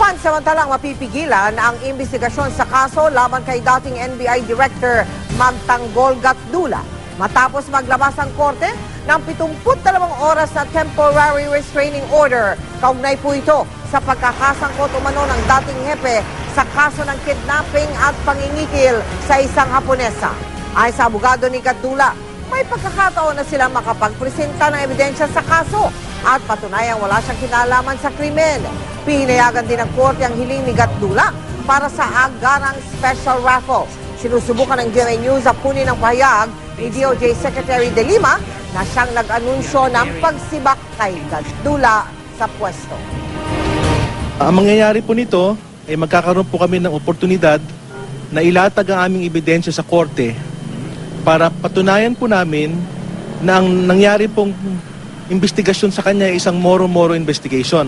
Pansamantalang mapipigilan ang investigasyon sa kaso laban kay dating NBI Director Magtanggol Gatdula matapos maglabas ang korte ng 72 oras na temporary restraining order. Kaugnay po ito sa pagkakasangkot umano ng dating hepe sa kaso ng kidnapping at pangingikil sa isang Haponesa. Ayon sa abogado ni Gatdula, may pagkakataon na sila makapagpresenta ng ebidensya sa kaso at patunayang wala siyang kinalaman sa krimen. Pinayagan din ng korte ang hiling ni Gatdula para sa agarang special raffle. Sinusubukan ng GMA News na kunin ang pahayag ni DOJ Secretary De Lima na siyang nag-anunsyo ng pagsibak kay Gatdula sa pwesto. Ang mangyayari po nito ay magkakaroon po kami ng oportunidad na ilatag ang aming ebidensya sa korte para patunayan po namin na ang nangyari pong investigasyon sa kanya ay isang moro-moro investigation.